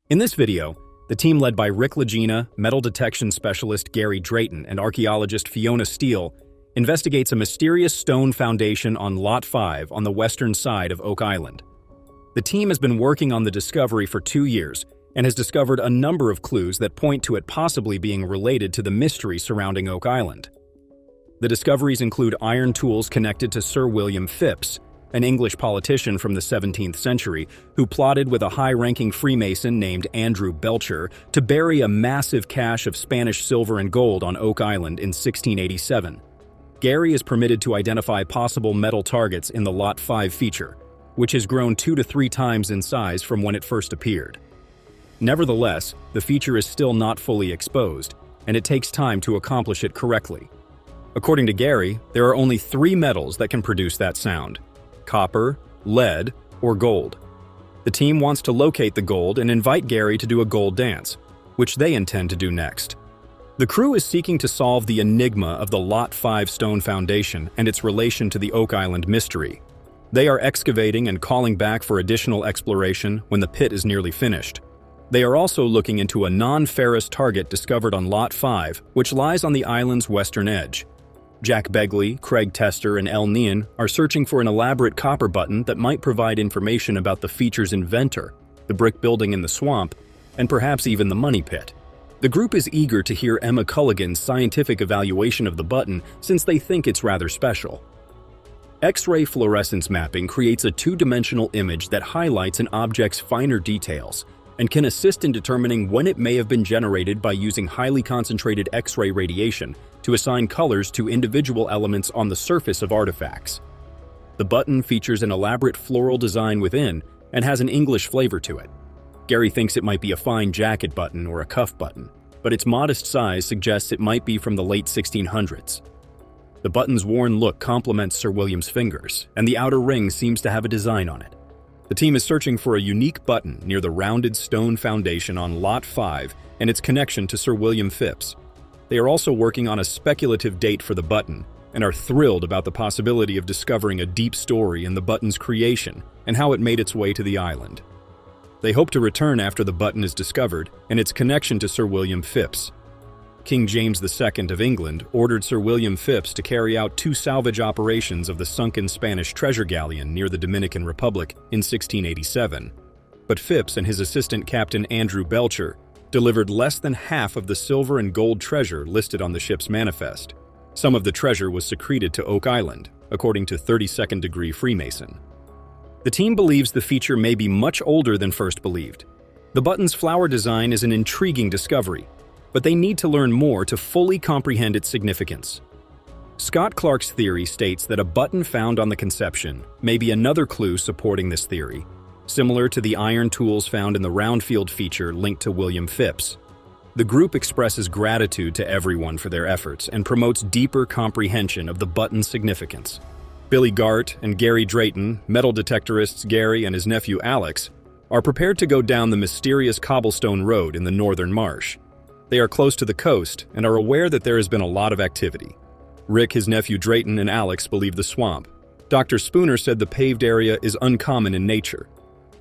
In this video, the team led by Lagena, metal detection specialist Gary Drayton, and archaeologist Fiona Steele investigates a mysterious stone foundation on Lot 5 on the western side of Oak Island. The team has been working on the discovery for 2 years and has discovered a number of clues that point to it possibly being related to the mystery surrounding Oak Island. The discoveries include iron tools connected to Sir William Phipps, an English politician from the 17th century who plotted with a high-ranking Freemason named Andrew Belcher to bury a massive cache of Spanish silver and gold on Oak Island in 1687. Gary is permitted to identify possible metal targets in the Lot 5 feature, which has grown 2 to 3 times in size from when it first appeared. Nevertheless, the feature is still not fully exposed, and it takes time to accomplish it correctly. According to Gary, there are only 3 metals that can produce that sound: copper, lead, or gold. The team wants to locate the gold and invite Gary to do a gold dance, which they intend to do next. The crew is seeking to solve the enigma of the Lot 5 stone foundation and its relation to the Oak Island mystery. They are excavating and calling back for additional exploration when the pit is nearly finished. They are also looking into a non-ferrous target discovered on Lot 5, which lies on the island's western edge. Jack Begley, Craig Tester, and El Nean are searching for an elaborate copper button that might provide information about the feature's inventor, the brick building in the swamp, and perhaps even the money pit. The group is eager to hear Emma Culligan's scientific evaluation of the button since they think it's rather special. X-ray fluorescence mapping creates a 2-dimensional image that highlights an object's finer details and can assist in determining when it may have been generated by using highly concentrated X-ray radiation to assign colors to individual elements on the surface of artifacts. The button features an elaborate floral design within and has an English flavor to it. Gary thinks it might be a fine jacket button or a cuff button, but its modest size suggests it might be from the late 1600s. The button's worn look complements Sir William's fingers, and the outer ring seems to have a design on it. The team is searching for a unique button near the rounded stone foundation on Lot 5 and its connection to Sir William Phipps. They are also working on a speculative date for the button and are thrilled about the possibility of discovering a deep story in the button's creation and how it made its way to the island. They hope to return after the button is discovered and its connection to Sir William Phipps. King James II of England ordered Sir William Phipps to carry out 2 salvage operations of the sunken Spanish treasure galleon near the Dominican Republic in 1687. But Phipps and his assistant Captain Andrew Belcher delivered less than half of the silver and gold treasure listed on the ship's manifest. Some of the treasure was secreted to Oak Island, according to 32nd Degree Freemason. The team believes the feature may be much older than first believed. The button's flower design is an intriguing discovery, but they need to learn more to fully comprehend its significance. Scott Clark's theory states that a button found on the conception may be another clue supporting this theory, similar to the iron tools found in the Roundfield feature linked to William Phipps. The group expresses gratitude to everyone for their efforts and promotes deeper comprehension of the button's significance. Billy Gart and Gary Drayton, metal detectorists Gary and his nephew Alex, are prepared to go down the mysterious cobblestone road in the northern marsh. They are close to the coast and are aware that there has been a lot of activity. Rick, his nephew Drayton, and Alex believe the swamp. Dr. Spooner said the paved area is uncommon in nature.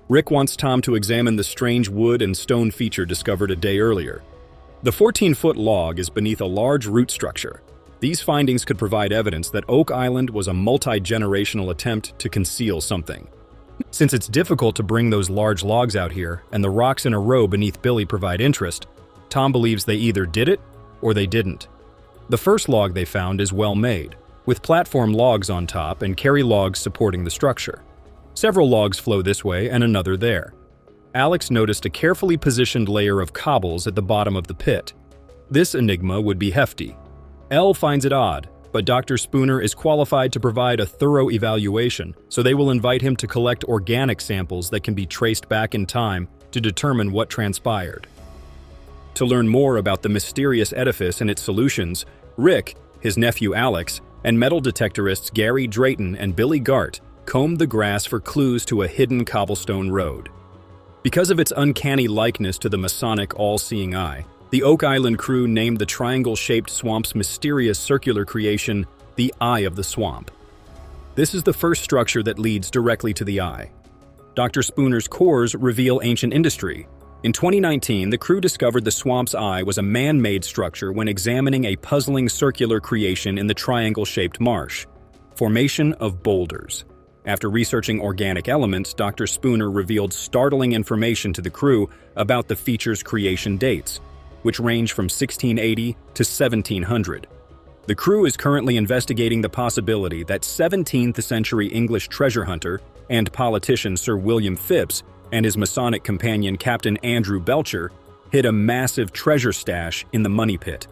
Rick wants Tom to examine the strange wood and stone feature discovered a day earlier. The 14-foot log is beneath a large root structure. These findings could provide evidence that Oak Island was a multi-generational attempt to conceal something. Since it's difficult to bring those large logs out here, and the rocks in a row beneath Billy provide interest, Tom believes they either did it or they didn't. The first log they found is well made, with platform logs on top and carry logs supporting the structure. Several logs flow this way and another there. Alex noticed a carefully positioned layer of cobbles at the bottom of the pit. This enigma would be hefty. Elle finds it odd, but Dr. Spooner is qualified to provide a thorough evaluation, so they will invite him to collect organic samples that can be traced back in time to determine what transpired. To learn more about the mysterious edifice and its solutions, Rick, his nephew Alex, and metal detectorists Gary Drayton and Billy Gart combed the grass for clues to a hidden cobblestone road. Because of its uncanny likeness to the Masonic all-seeing eye, the Oak Island crew named the triangle-shaped swamp's mysterious circular creation the Eye of the Swamp. This is the first structure that leads directly to the eye. Dr. Spooner's cores reveal ancient industry, In 2019, the crew discovered the swamp's eye was a man-made structure when examining a puzzling circular creation in the triangle-shaped marsh. Formation of boulders. After researching organic elements, Dr. Spooner revealed startling information to the crew about the feature's creation dates, which range from 1680 to 1700. The crew is currently investigating the possibility that 17th-century English treasure hunter and politician Sir William Phipps and his Masonic companion Captain Andrew Belcher hid a massive treasure stash in the Money Pit.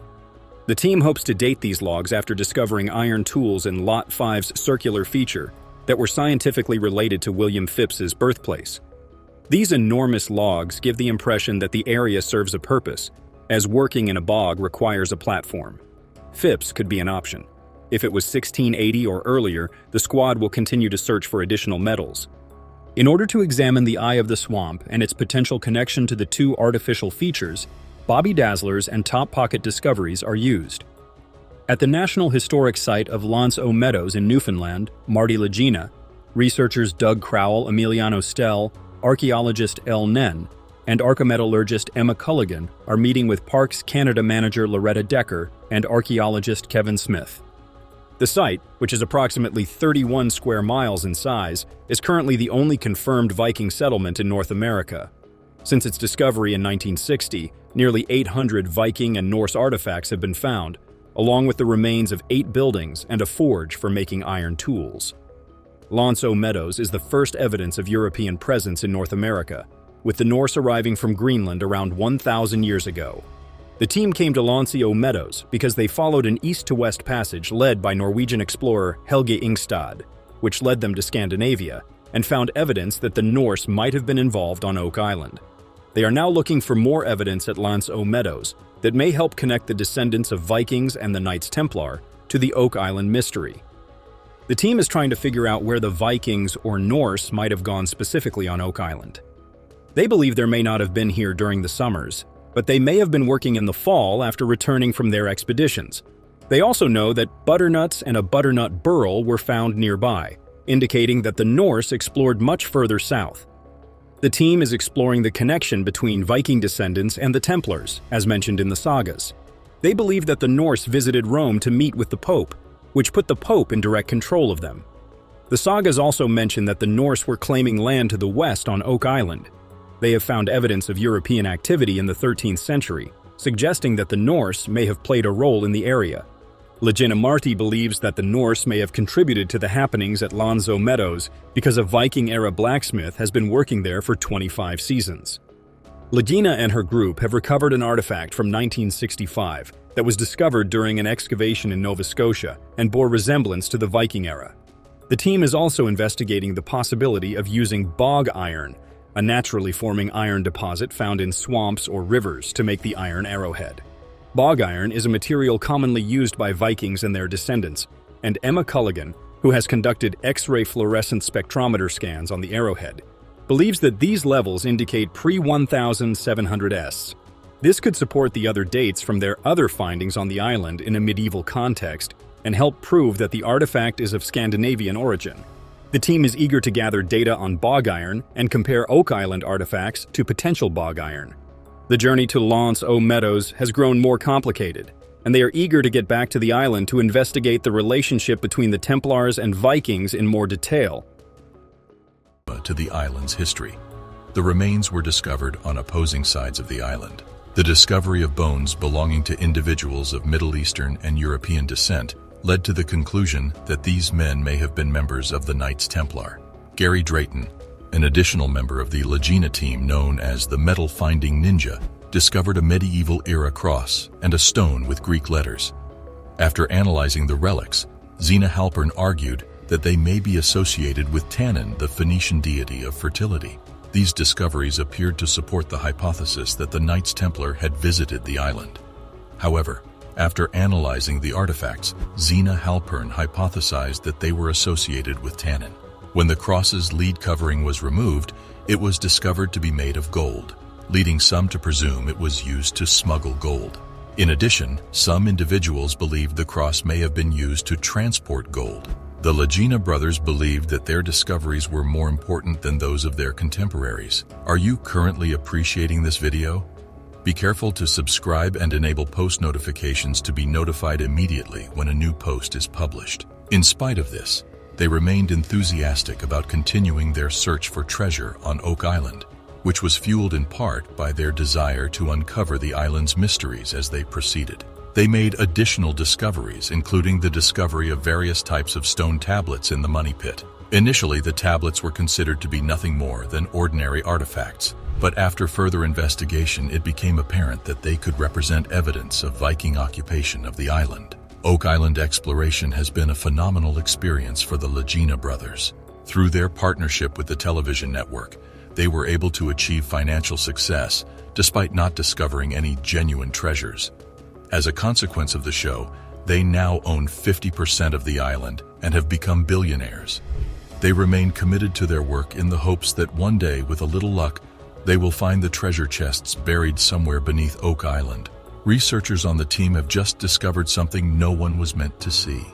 The team hopes to date these logs after discovering iron tools in Lot 5's circular feature that were scientifically related to William Phipps's birthplace. These enormous logs give the impression that the area serves a purpose, as working in a bog requires a platform. Phipps could be an option. If it was 1680 or earlier, the squad will continue to search for additional metals. In order to examine the eye of the swamp and its potential connection to the two artificial features, Bobby Dazzler's and Top Pocket discoveries are used. At the National Historic Site of L'Anse aux Meadows in Newfoundland, Marty Lagena, researchers Doug Crowell, Emiliano Stell, archaeologist Elle Nen, and archaeometallurgist Emma Culligan are meeting with Parks Canada manager Loretta Decker and archaeologist Kevin Smith. The site, which is approximately 31 square miles in size, is currently the only confirmed Viking settlement in North America. Since its discovery in 1960, nearly 800 Viking and Norse artifacts have been found, along with the remains of 8 buildings and a forge for making iron tools. L'Anse aux Meadows is the first evidence of European presence in North America, with the Norse arriving from Greenland around 1,000 years ago. The team came to L'Anse aux Meadows because they followed an east-to-west passage led by Norwegian explorer Helge Ingstad, which led them to Scandinavia, and found evidence that the Norse might have been involved on Oak Island. They are now looking for more evidence at L'Anse aux Meadows that may help connect the descendants of Vikings and the Knights Templar to the Oak Island mystery. The team is trying to figure out where the Vikings or Norse might have gone specifically on Oak Island. They believe there may not have been here during the summers, but they may have been working in the fall after returning from their expeditions. They also know that butternuts and a butternut burl were found nearby, indicating that the Norse explored much further south. The team is exploring the connection between Viking descendants and the Templars, as mentioned in the sagas. They believe that the Norse visited Rome to meet with the Pope, which put the Pope in direct control of them. The sagas also mention that the Norse were claiming land to the west on Oak Island. They have found evidence of European activity in the 13th century, suggesting that the Norse may have played a role in the area. Lagena Marty believes that the Norse may have contributed to the happenings at L'Anse aux Meadows because a Viking-era blacksmith has been working there for 25 seasons. Lagena and her group have recovered an artifact from 1965 that was discovered during an excavation in Nova Scotia and bore resemblance to the Viking era. The team is also investigating the possibility of using bog iron, a naturally forming iron deposit found in swamps or rivers, to make the iron arrowhead. Bog iron is a material commonly used by Vikings and their descendants, and Emma Culligan, who has conducted X-ray fluorescent spectrometer scans on the arrowhead, believes that these levels indicate pre-1700s. This could support the other dates from their other findings on the island in a medieval context and help prove that the artifact is of Scandinavian origin. The team is eager to gather data on bog iron and compare Oak Island artifacts to potential bog iron. The journey to L'Anse aux Meadows has grown more complicated, and they are eager to get back to the island to investigate the relationship between the Templars and Vikings in more detail. To the island's history. The remains were discovered on opposing sides of the island. The discovery of bones belonging to individuals of Middle Eastern and European descent led to the conclusion that these men may have been members of the Knights Templar. Gary Drayton, an additional member of the Lagena team known as the Metal Finding Ninja, discovered a medieval-era cross and a stone with Greek letters. After analyzing the relics, Zena Halpern argued that they may be associated with Tannin, the Phoenician deity of fertility. These discoveries appeared to support the hypothesis that the Knights Templar had visited the island. However, after analyzing the artifacts, Zena Halpern hypothesized that they were associated with tannin. When the cross's lead covering was removed, it was discovered to be made of gold, leading some to presume it was used to smuggle gold. In addition, some individuals believed the cross may have been used to transport gold. The Lagena brothers believed that their discoveries were more important than those of their contemporaries. Are you currently appreciating this video? Be careful to subscribe and enable post notifications to be notified immediately when a new post is published. In spite of this, they remained enthusiastic about continuing their search for treasure on Oak Island, which was fueled in part by their desire to uncover the island's mysteries as they proceeded. They made additional discoveries, including the discovery of various types of stone tablets in the money pit. Initially, the tablets were considered to be nothing more than ordinary artifacts, but after further investigation, it became apparent that they could represent evidence of Viking occupation of the island. Oak Island exploration has been a phenomenal experience for the Lagena brothers. Through their partnership with the television network, they were able to achieve financial success despite not discovering any genuine treasures. As a consequence of the show, they now own 50% of the island and have become billionaires. They remain committed to their work in the hopes that one day, with a little luck, they will find the treasure chests buried somewhere beneath Oak Island. Researchers on the team have just discovered something no one was meant to see.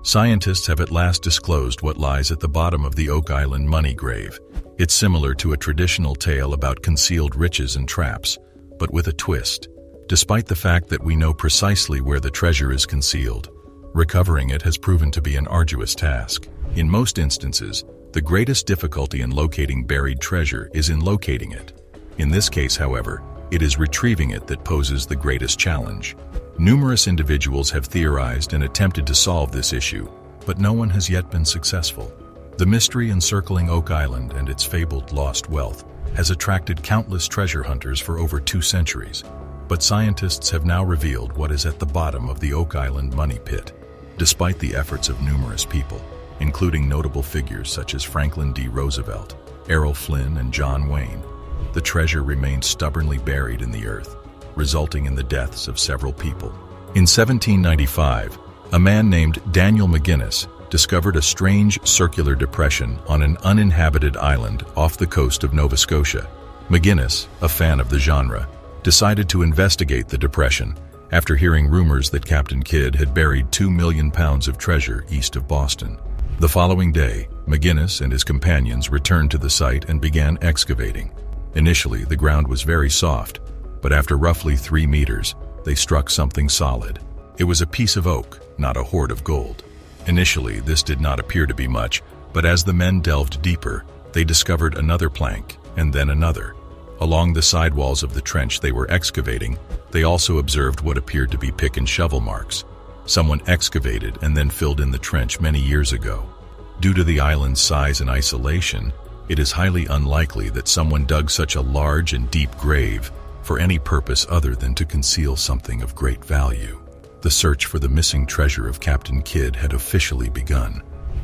Scientists have at last disclosed what lies at the bottom of the Oak Island money grave. It's similar to a traditional tale about concealed riches and traps, but with a twist. Despite the fact that we know precisely where the treasure is concealed, recovering it has proven to be an arduous task. In most instances, the greatest difficulty in locating buried treasure is in locating it. In this case, however, it is retrieving it that poses the greatest challenge. Numerous individuals have theorized and attempted to solve this issue, but no one has yet been successful. The mystery encircling Oak Island and its fabled lost wealth has attracted countless treasure hunters for over 2 centuries. But scientists have now revealed what is at the bottom of the Oak Island money pit. Despite the efforts of numerous people, including notable figures such as Franklin D. Roosevelt, Errol Flynn, and John Wayne, the treasure remained stubbornly buried in the earth, resulting in the deaths of several people. In 1795, a man named Daniel McGinnis discovered a strange circular depression on an uninhabited island off the coast of Nova Scotia. McGinnis, a fan of the genre, decided to investigate the depression after hearing rumors that Captain Kidd had buried 2 million pounds of treasure east of Boston. The following day, McGinnis and his companions returned to the site and began excavating. Initially, the ground was very soft, but after roughly 3 meters, they struck something solid. It was a piece of oak, not a hoard of gold. Initially, this did not appear to be much, but as the men delved deeper, they discovered another plank, and then another. Along the sidewalls of the trench they were excavating, they also observed what appeared to be pick and shovel marks. Someone excavated and then filled in the trench many years ago. Due to the island's size and isolation, it is highly unlikely that someone dug such a large and deep grave for any purpose other than to conceal something of great value. The search for the missing treasure of Captain Kidd had officially begun.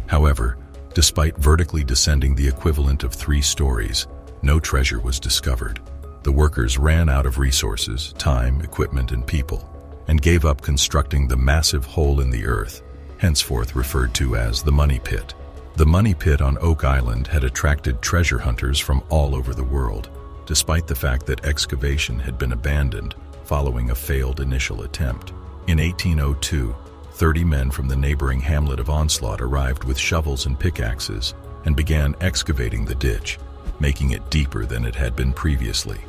However, despite vertically descending the equivalent of 3 stories, no treasure was discovered. The workers ran out of resources, time, equipment, and people, and gave up constructing the massive hole in the earth, henceforth referred to as the money pit. The money pit on Oak Island had attracted treasure hunters from all over the world, despite the fact that excavation had been abandoned following a failed initial attempt. In 1802, 30 men from the neighboring hamlet of Onslaught arrived with shovels and pickaxes and began excavating the ditch, making it deeper than it had been previously.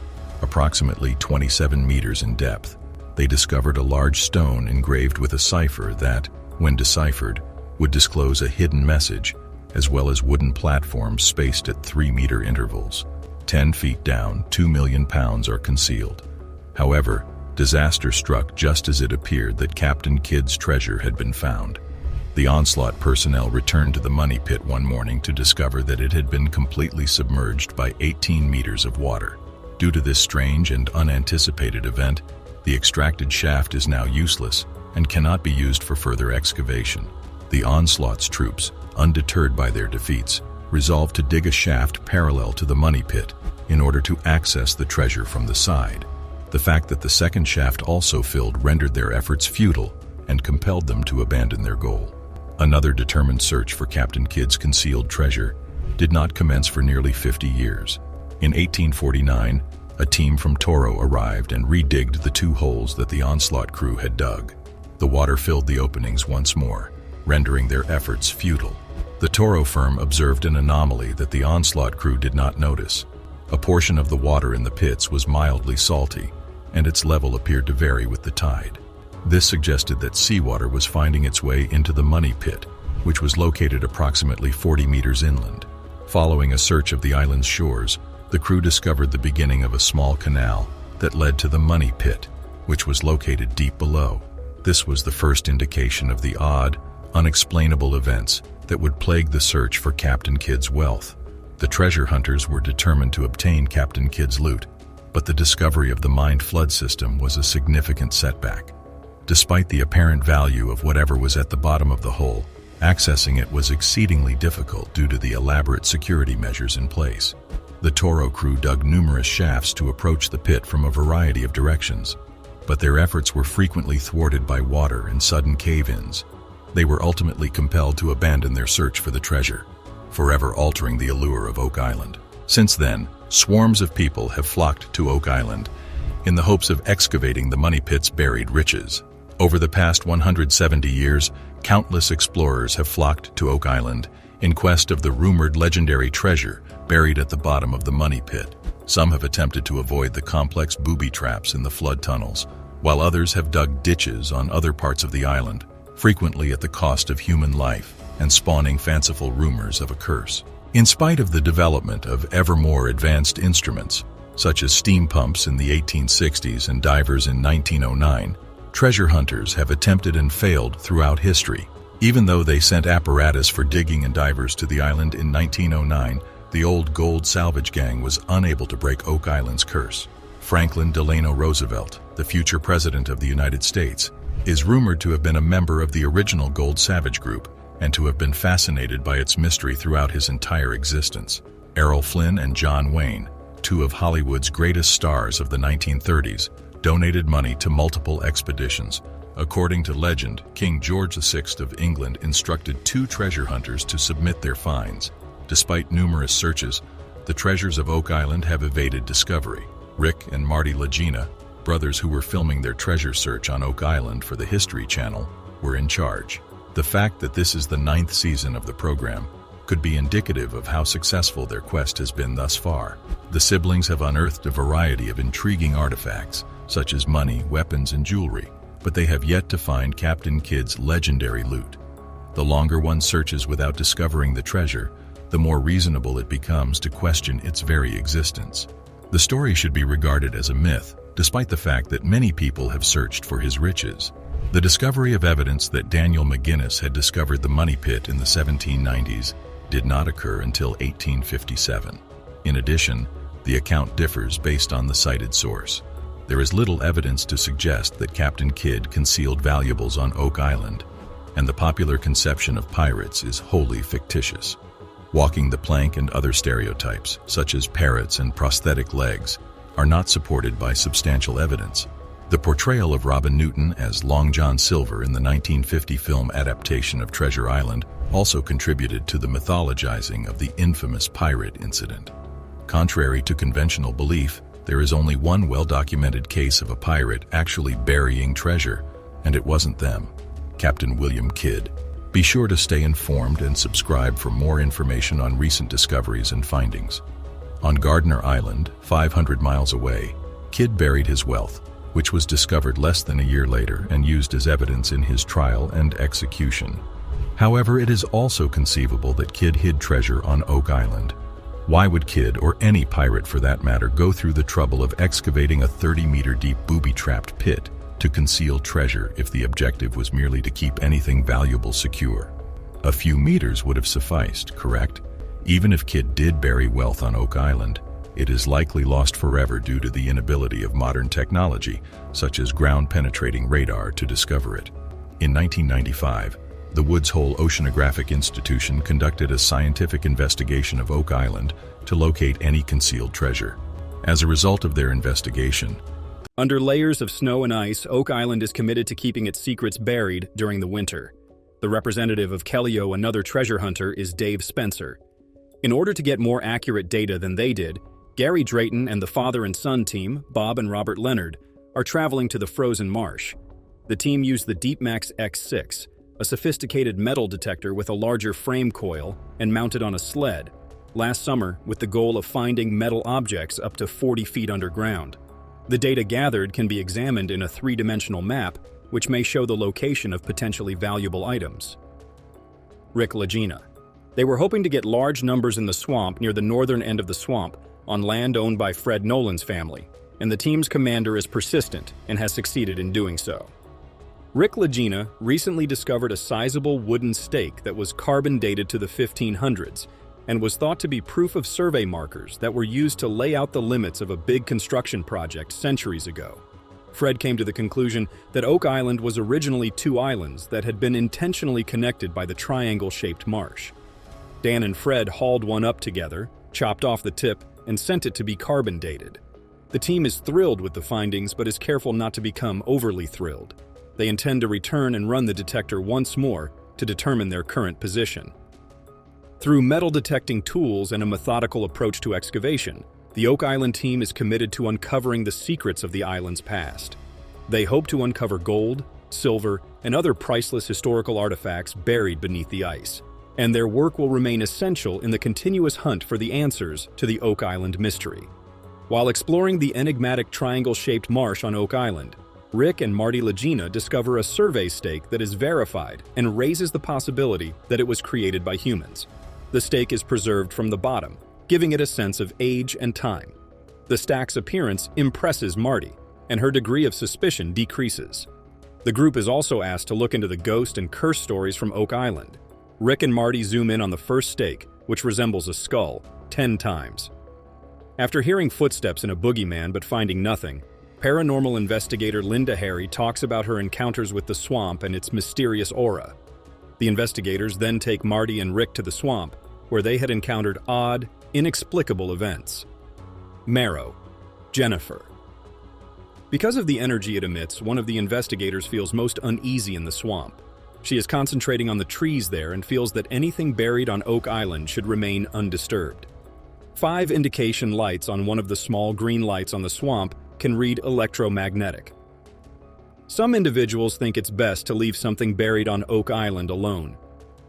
Approximately 27 meters in depth, they discovered a large stone engraved with a cipher that, when deciphered, would disclose a hidden message, as well as wooden platforms spaced at 3-meter intervals. 10 feet down, 2 million pounds are concealed. However, disaster struck just as it appeared that Captain Kidd's treasure had been found. The Onslaught personnel returned to the money pit one morning to discover that it had been completely submerged by 18 meters of water. Due to this strange and unanticipated event, the extracted shaft is now useless and cannot be used for further excavation. The Onslaught's troops, undeterred by their defeats, resolved to dig a shaft parallel to the money pit in order to access the treasure from the side. The fact that the second shaft also filled rendered their efforts futile and compelled them to abandon their goal. Another determined search for Captain Kidd's concealed treasure did not commence for nearly 50 years. In 1849, a team from Toro arrived and redigged the 2 holes that the Onslaught crew had dug. The water filled the openings once more, rendering their efforts futile. The Toro firm observed an anomaly that the Onslaught crew did not notice. A portion of the water in the pits was mildly salty, and its level appeared to vary with the tide. This suggested that seawater was finding its way into the Money Pit, which was located approximately 40 meters inland. Following a search of the island's shores, the crew discovered the beginning of a small canal that led to the Money Pit, which was located deep below. This was the first indication of the odd, unexplainable events that would plague the search for Captain Kidd's wealth. The treasure hunters were determined to obtain Captain Kidd's loot, but the discovery of the mined flood system was a significant setback. Despite the apparent value of whatever was at the bottom of the hole, accessing it was exceedingly difficult due to the elaborate security measures in place. The Toro crew dug numerous shafts to approach the pit from a variety of directions, but their efforts were frequently thwarted by water and sudden cave-ins. They were ultimately compelled to abandon their search for the treasure, forever altering the allure of Oak Island. Since then, swarms of people have flocked to Oak Island in the hopes of excavating the Money Pit's buried riches. Over the past 170 years, countless explorers have flocked to Oak Island in quest of the rumored legendary treasure buried at the bottom of the Money Pit. Some have attempted to avoid the complex booby traps in the flood tunnels, while others have dug ditches on other parts of the island, frequently at the cost of human life and spawning fanciful rumors of a curse. In spite of the development of ever more advanced instruments, such as steam pumps in the 1860s and divers in 1909, treasure hunters have attempted and failed throughout history. Even though they sent apparatus for digging and divers to the island in 1909, the old gold salvage gang was unable to break Oak Island's curse. Franklin Delano Roosevelt, the future president of the United States, is rumored to have been a member of the original Gold Savage group and to have been fascinated by its mystery throughout his entire existence. Errol Flynn and John Wayne, two of Hollywood's greatest stars of the 1930s, donated money to multiple expeditions. According to legend, King George VI of England instructed two treasure hunters to submit their finds. Despite numerous searches, the treasures of Oak Island have evaded discovery. Rick and Marty Lagena, brothers who were filming their treasure search on Oak Island for the History Channel, were in charge. The fact that this is the 9th season of the program could be indicative of how successful their quest has been thus far. The siblings have unearthed a variety of intriguing artifacts, such as money, weapons, and jewelry, but they have yet to find Captain Kidd's legendary loot. The longer one searches without discovering the treasure, the more reasonable it becomes to question its very existence. The story should be regarded as a myth, despite the fact that many people have searched for his riches. The discovery of evidence that Daniel McGinnis had discovered the Money Pit in the 1790s did not occur until 1857. In addition, the account differs based on the cited source. There is little evidence to suggest that Captain Kidd concealed valuables on Oak Island, and the popular conception of pirates is wholly fictitious. Walking the plank and other stereotypes, such as parrots and prosthetic legs, are not supported by substantial evidence. The portrayal of Robin Newton as Long John Silver in the 1950 film adaptation of Treasure Island also contributed to the mythologizing of the infamous pirate incident. Contrary to conventional belief, there is only one well-documented case of a pirate actually burying treasure, and it wasn't them, Captain William Kidd. Be sure to stay informed and subscribe for more information on recent discoveries and findings. On Gardner Island, 500 miles away, Kidd buried his wealth, which was discovered less than a year later and used as evidence in his trial and execution. However, it is also conceivable that Kidd hid treasure on Oak Island. Why would Kidd, or any pirate for that matter, go through the trouble of excavating a 30-meter-deep booby-trapped pit to conceal treasure if the objective was merely to keep anything valuable secure? A few meters would have sufficed, correct? Even if Kidd did bury wealth on Oak Island, it is likely lost forever due to the inability of modern technology, such as ground-penetrating radar, to discover it. In 1995, the Woods Hole Oceanographic Institution conducted a scientific investigation of Oak Island to locate any concealed treasure. As a result of their investigation, under layers of snow and ice, Oak Island is committed to keeping its secrets buried during the winter. The representative of Kellyo, another treasure hunter, is Dave Spencer. In order to get more accurate data than they did, Gary Drayton and the father and son team, Bob and Robert Leonard, are traveling to the frozen marsh. The team used the DeepMax X6, a sophisticated metal detector with a larger frame coil and mounted on a sled, last summer with the goal of finding metal objects up to 40 feet underground. The data gathered can be examined in a three-dimensional map, which may show the location of potentially valuable items. Lagena. They were hoping to get large numbers in the swamp near the northern end of the swamp, on land owned by Fred Nolan's family, and the team's commander is persistent and has succeeded in doing so. Lagena recently discovered a sizable wooden stake that was carbon dated to the 1500s and was thought to be proof of survey markers that were used to lay out the limits of a big construction project centuries ago. Fred came to the conclusion that Oak Island was originally two islands that had been intentionally connected by the triangle-shaped marsh. Dan and Fred hauled one up together, chopped off the tip, and sent it to be carbon dated. The team is thrilled with the findings but is careful not to become overly thrilled. They intend to return and run the detector once more to determine their current position. Through metal detecting tools and a methodical approach to excavation, the Oak Island team is committed to uncovering the secrets of the island's past. They hope to uncover gold, silver, and other priceless historical artifacts buried beneath the ice, and their work will remain essential in the continuous hunt for the answers to the Oak Island mystery. While exploring the enigmatic triangle-shaped marsh on Oak Island, Rick and Marty Lagena discover a survey stake that is verified and raises the possibility that it was created by humans. The stake is preserved from the bottom, giving it a sense of age and time. The stack's appearance impresses Marty, and her degree of suspicion decreases. The group is also asked to look into the ghost and curse stories from Oak Island. Rick and Marty zoom in on the first stake, which resembles a skull, 10 times. After hearing footsteps in a boogeyman but finding nothing, paranormal investigator Linda Harry talks about her encounters with the swamp and its mysterious aura. The investigators then take Marty and Rick to the swamp, where they had encountered odd, inexplicable events. Marrow. Jennifer. Because of the energy it emits, one of the investigators feels most uneasy in the swamp. She is concentrating on the trees there and feels that anything buried on Oak Island should remain undisturbed. 5 indication lights on one of the small green lights on the swamp can read electromagnetic. Some individuals think it's best to leave something buried on Oak Island alone.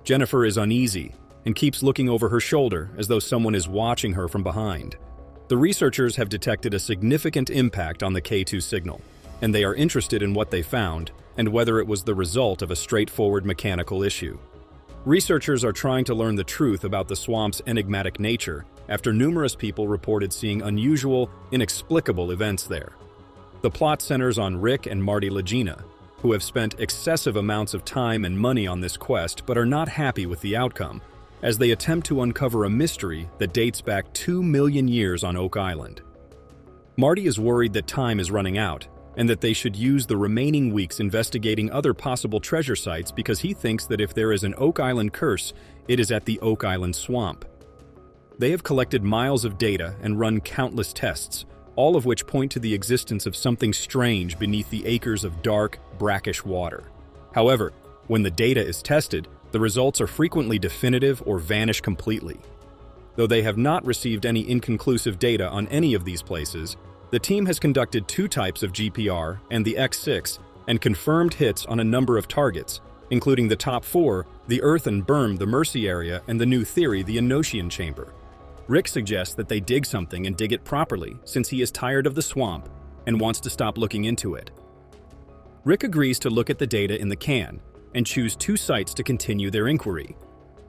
Jennifer is uneasy and keeps looking over her shoulder as though someone is watching her from behind. The researchers have detected a significant impact on the K2 signal, and they are interested in what they found and whether it was the result of a straightforward mechanical issue. Researchers are trying to learn the truth about the swamp's enigmatic nature after numerous people reported seeing unusual, inexplicable events there. The plot centers on Rick and Marty Lagena, who have spent excessive amounts of time and money on this quest but are not happy with the outcome, as they attempt to uncover a mystery that dates back 2 million years on Oak Island. Marty is worried that time is running out, and that they should use the remaining weeks investigating other possible treasure sites because he thinks that if there is an Oak Island curse, it is at the Oak Island swamp. They have collected miles of data and run countless tests, all of which point to the existence of something strange beneath the acres of dark, brackish water. However, when the data is tested, the results are frequently definitive or vanish completely. Though they have not received any inconclusive data on any of these places, the team has conducted 2 types of GPR and the X6 and confirmed hits on a number of targets, including the top 4, the Earth and Berm, the Mercy area, and the new theory, the Enochian Chamber. Rick suggests that they dig something and dig it properly since he is tired of the swamp and wants to stop looking into it. Rick agrees to look at the data in the can and choose 2 sites to continue their inquiry.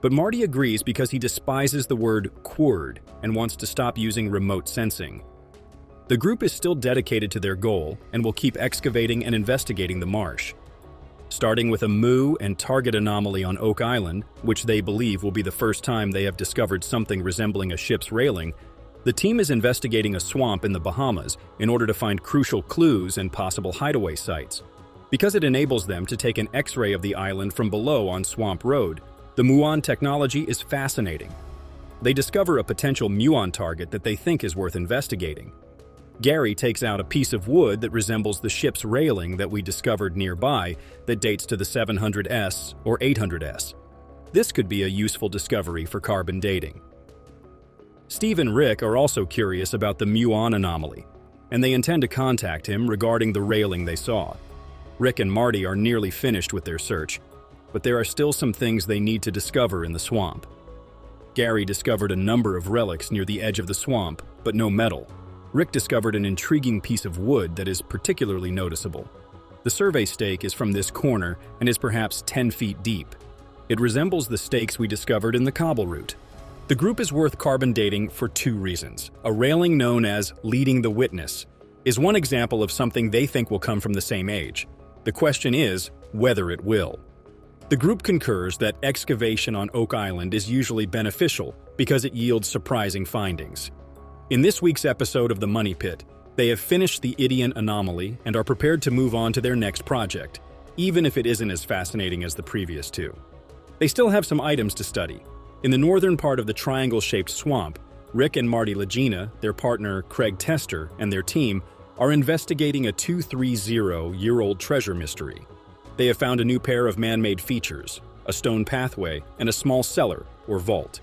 But Marty agrees because he despises the word "quird" and wants to stop using remote sensing. The group is still dedicated to their goal and will keep excavating and investigating the marsh. Starting with a moo and target anomaly on Oak Island, which they believe will be the first time they have discovered something resembling a ship's railing, the team is investigating a swamp in the Bahamas in order to find crucial clues and possible hideaway sites. Because it enables them to take an X-ray of the island from below on Swamp Road, the muon technology is fascinating. They discover a potential muon target that they think is worth investigating. Gary takes out a piece of wood that resembles the ship's railing that we discovered nearby that dates to the 700S or 800S. This could be a useful discovery for carbon dating. Steve and Rick are also curious about the muon anomaly, and they intend to contact him regarding the railing they saw. Rick and Marty are nearly finished with their search, but there are still some things they need to discover in the swamp. Gary discovered a number of relics near the edge of the swamp, but no metal. Rick discovered an intriguing piece of wood that is particularly noticeable. The survey stake is from this corner and is perhaps 10 feet deep. It resembles the stakes we discovered in the cobble route. The group is worth carbon dating for 2 reasons. A railing known as leading the witness is one example of something they think will come from the same age. The question is whether it will. The group concurs that excavation on Oak Island is usually beneficial because it yields surprising findings. In this week's episode of The Money Pit, they have finished the Idian anomaly and are prepared to move on to their next project, even if it isn't as fascinating as the previous 2. They still have some items to study. In the northern part of the triangle-shaped swamp, Rick and Marty Lagena, their partner Craig Tester, and their team are investigating a 230-year-old treasure mystery. They have found a new pair of man-made features, a stone pathway, and a small cellar, or vault.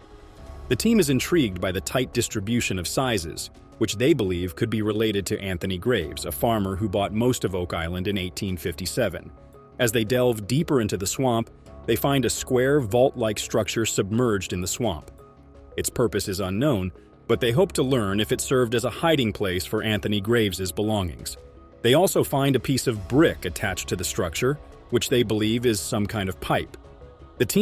The team is intrigued by the tight distribution of sizes, which they believe could be related to Anthony Graves, a farmer who bought most of Oak Island in 1857. As they delve deeper into the swamp, they find a square, vault-like structure submerged in the swamp. Its purpose is unknown, but they hope to learn if it served as a hiding place for Anthony Graves' belongings. They also find a piece of brick attached to the structure, which they believe is some kind of pipe.